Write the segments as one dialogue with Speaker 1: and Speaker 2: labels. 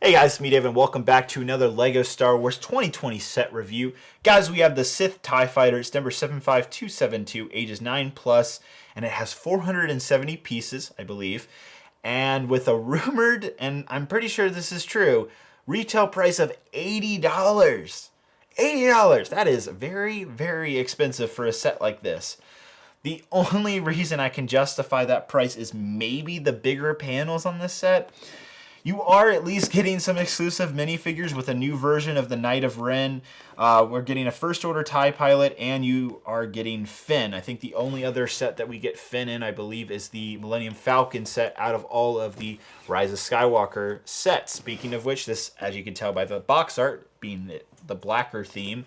Speaker 1: Hey guys, it's me Dave and welcome back to another LEGO Star Wars 2020 set review. Guys, we have the Sith TIE Fighter. It's number 75272, ages 9 plus, and it has 470 pieces, I believe. And with a rumored, and I'm pretty sure this is true, retail price of $80. $80! That is very, very expensive for a set like this. The only reason I can justify that price is maybe the bigger panels on this set. You are at least getting some exclusive minifigures with a new version of the Knight of Ren. We're getting a First Order TIE Pilot, and you are getting Finn. I think the only other set that we get Finn in, I believe, is the Millennium Falcon set out of all of the Rise of Skywalker sets. Speaking of which, this, as you can tell by the box art, being the blacker theme,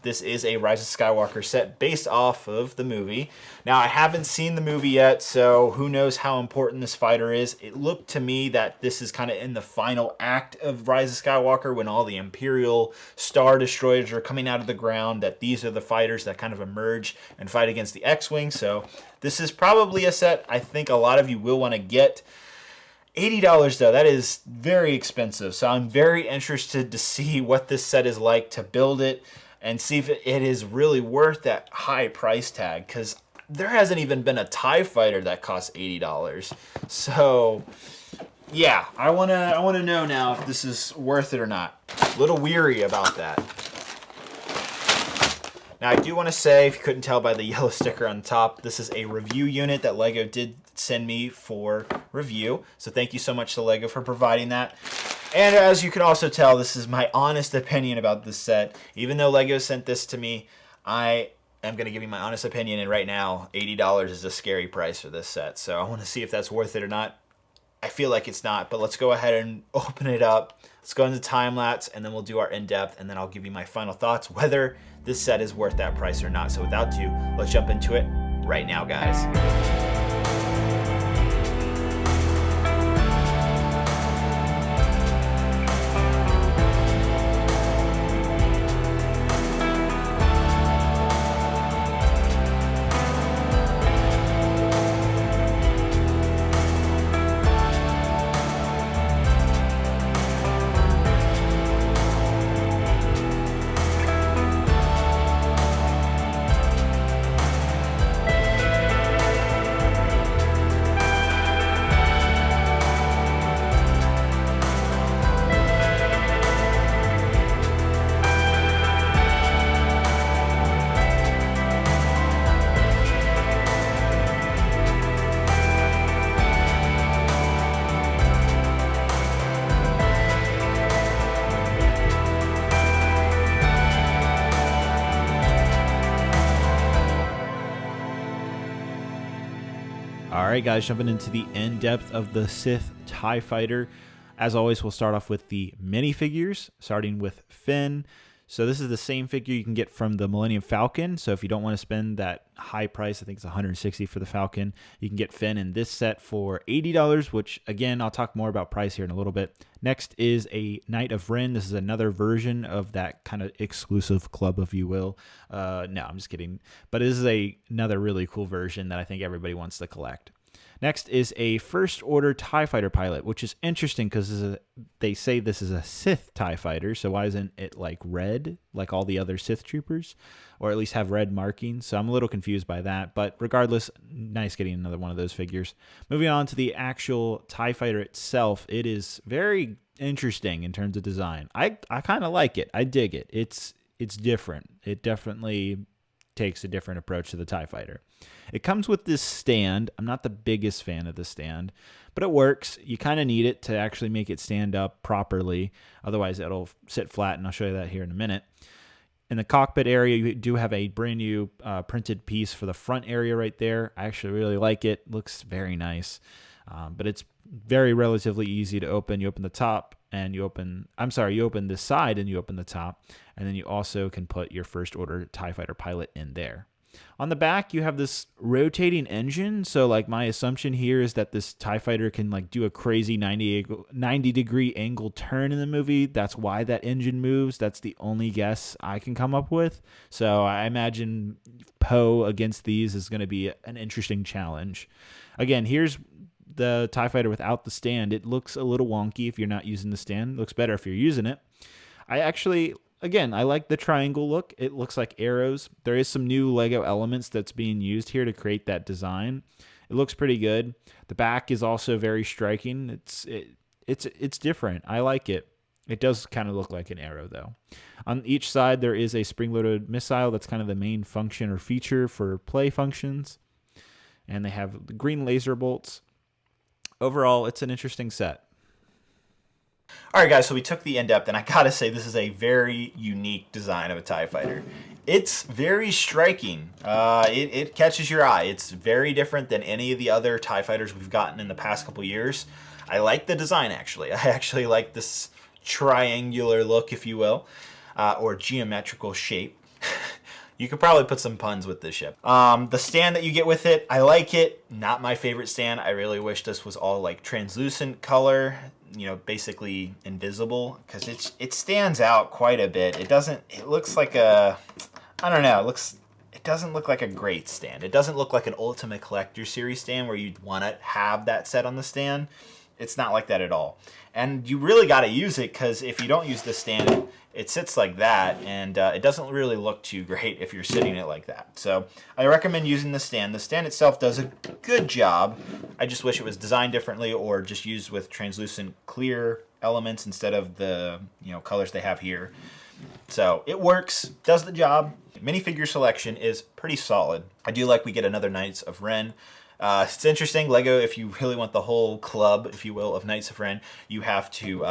Speaker 1: this is a Rise of Skywalker set based off of the movie. Now, I haven't seen the movie yet, so who knows how important this fighter is. It looked to me that this is kind of in the final act of Rise of Skywalker when all the Imperial Star Destroyers are coming out of the ground, that these are the fighters that kind of emerge and fight against the X-Wing. So this is probably a set I think a lot of you will want to get. $80 though, that is very expensive. So I'm very interested to see what this set is like, to build it and see if it is really worth that high price tag, because there hasn't even been a TIE Fighter that costs $80. So yeah, I wanna know now if this is worth it or not. A little weary about that. Now, I do want to say, if you couldn't tell by the yellow sticker on top, this is a review unit that LEGO did send me for review. So thank you so much to LEGO for providing that. And as you can also tell, this is my honest opinion about this set. Even though LEGO sent this to me, I am going to give you my honest opinion. And right now, $80 is a scary price for this set. So I want to see if that's worth it or not. I feel like it's not, but let's go ahead and open it up. Let's go into time-lapse, and then we'll do our in-depth, and then I'll give you my final thoughts, whether this set is worth that price or not. So without ado, let's jump into it right now, guys. Alright guys, jumping into the in-depth of the Sith TIE Fighter. As always, we'll start off with the minifigures, starting with Finn. So this is the same figure you can get from the Millennium Falcon. So if you don't want to spend that high price, I think it's $160 for the Falcon, you can get Finn in this set for $80, which again, I'll talk more about price here in a little bit. Next is a Knight of Ren. This is another version of that kind of exclusive club, if you will. No, I'm just kidding. But it is another really cool version that I think everybody wants to collect. Next is a First Order TIE Fighter pilot, which is interesting because they say this is a Sith TIE Fighter, so why isn't it like red, like all the other Sith Troopers, or at least have red markings? So I'm a little confused by that, but regardless, nice getting another one of those figures. Moving on to the actual TIE Fighter itself, it is very interesting in terms of design. I kind of like it. I dig it. It's different. It definitely takes a different approach to the TIE Fighter. It comes with this stand. I'm not the biggest fan of the stand, but it works. You kind of need it to actually make it stand up properly. Otherwise, it'll sit flat, and I'll show you that here in a minute. In the cockpit area, you do have a brand new printed piece for the front area right there. I actually really like it. Looks very nice, but it's very relatively easy to open. You open the top, and you open this side, and you open the top, and then you also can put your First Order TIE Fighter pilot in there. On the back, you have this rotating engine. So like my assumption here is that this TIE Fighter can like do a crazy 90 degree angle turn in the movie. That's why that engine moves. That's the only guess I can come up with. So I imagine Poe against these is going to be an interesting challenge. Again, here's the TIE Fighter without the stand. It looks a little wonky if you're not using the stand. It looks better if you're using it. I actually, again, I like the triangle look. It looks like arrows. There is some new Lego elements that's being used here to create that design. It looks pretty good. The back is also very striking. It's different. I like it. It does kind of look like an arrow, though. On each side, there is a spring-loaded missile. That's kind of the main function or feature for play functions. And they have the green laser bolts. Overall, it's an interesting set. All right, guys, so we took the in-depth, and I gotta say, this is a very unique design of a TIE Fighter. It's very striking. It catches your eye. It's very different than any of the other TIE Fighters we've gotten in the past couple years. I like the design, actually. I actually like this triangular look, if you will, or geometrical shape. You could probably put some puns with this ship. The stand that you get with it, I like it. Not my favorite stand. I really wish this was all like translucent color, you know, basically invisible, because it stands out quite a bit. It looks like a, I don't know, it doesn't look like a great stand. It doesn't look like an Ultimate Collector Series stand where you'd want to have that set on the stand. It's not like that at all. And you really got to use it, because if you don't use the stand, it sits like that, and it doesn't really look too great if you're sitting it like that. So I recommend using the stand. The stand itself does a good job. I just wish it was designed differently, or just used with translucent clear elements instead of the colors they have here. So it works, does the job. Minifigure selection is pretty solid. I do like we get another Knights of Ren. It's interesting, Lego, if you really want the whole club, if you will, of Knights of Ren, you have to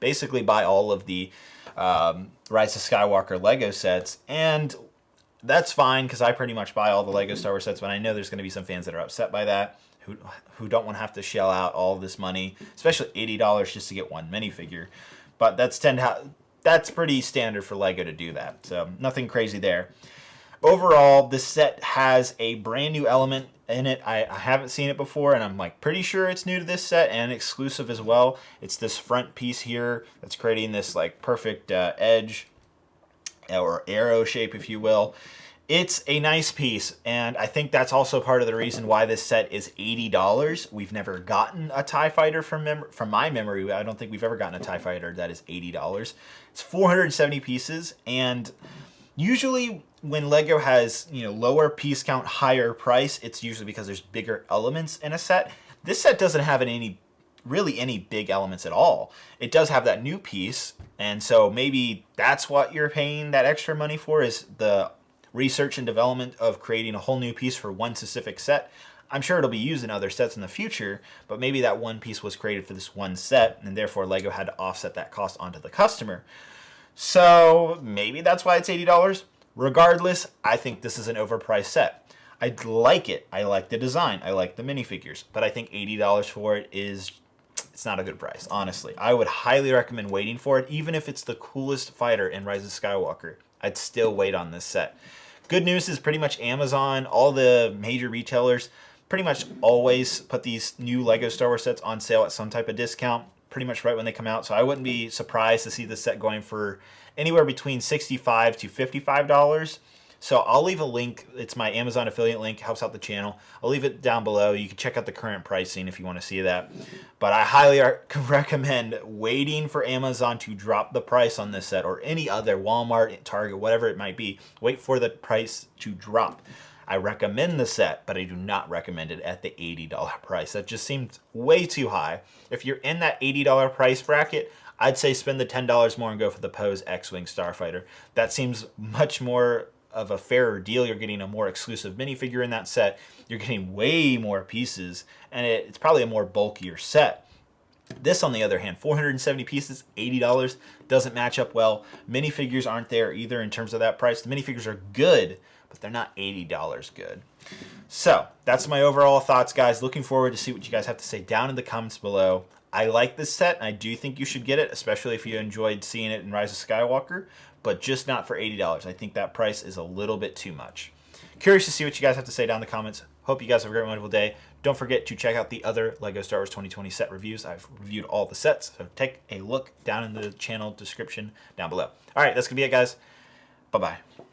Speaker 1: basically buy all of the Rise of Skywalker Lego sets, and that's fine, because I pretty much buy all the Lego Star Wars sets, but I know there's going to be some fans that are upset by that, who don't want to have to shell out all this money, especially $80 just to get one minifigure. But that's pretty standard for Lego to do that, so nothing crazy there. Overall, this set has a brand new element in it. I haven't seen it before, and I'm like pretty sure it's new to this set and exclusive as well. It's this front piece here that's creating this like perfect edge or arrow shape, if you will. It's a nice piece, and I think that's also part of the reason why this set is $80. We've never gotten a TIE Fighter from my memory. I don't think we've ever gotten a TIE Fighter that is $80. It's 470 pieces, and usually when Lego has, lower piece count, higher price, it's usually because there's bigger elements in a set. This set doesn't have any big elements at all. It does have that new piece, and so maybe that's what you're paying that extra money for, is the research and development of creating a whole new piece for one specific set. I'm sure it'll be used in other sets in the future, but maybe that one piece was created for this one set, and therefore Lego had to offset that cost onto the customer. So maybe that's why it's $80. Regardless, I think this is an overpriced set. I like it. I like the design. I like the minifigures. But I think $80 for it it's not a good price, honestly. I would highly recommend waiting for it. Even if it's the coolest fighter in Rise of Skywalker, I'd still wait on this set. Good news is pretty much Amazon, all the major retailers, pretty much always put these new Lego Star Wars sets on sale at some type of discount, pretty much right when they come out. So I wouldn't be surprised to see this set going for anywhere between $65 to $55. So I'll leave a link. It's my Amazon affiliate link, helps out the channel. I'll leave it down below. You can check out the current pricing if you want to see that. But I highly recommend waiting for Amazon to drop the price on this set, or any other Walmart, Target, whatever it might be. Wait for the price to drop. I recommend the set, but I do not recommend it at the $80 price. That just seems way too high. If you're in that $80 price bracket, I'd say spend the $10 more and go for the Pose X-Wing Starfighter. That seems much more of a fairer deal. You're getting a more exclusive minifigure in that set. You're getting way more pieces, and it's probably a more bulkier set. This, on the other hand, 470 pieces, $80, doesn't match up well. Minifigures aren't there either in terms of that price. The minifigures are good, but they're not $80 good. So that's my overall thoughts, guys. Looking forward to see what you guys have to say down in the comments below. I like this set, and I do think you should get it, especially if you enjoyed seeing it in Rise of Skywalker, but just not for $80. I think that price is a little bit too much. Curious to see what you guys have to say down in the comments. Hope you guys have a great, wonderful day. Don't forget to check out the other LEGO Star Wars 2020 set reviews. I've reviewed all the sets, so take a look down in the channel description down below. All right, that's going to be it, guys. Bye-bye.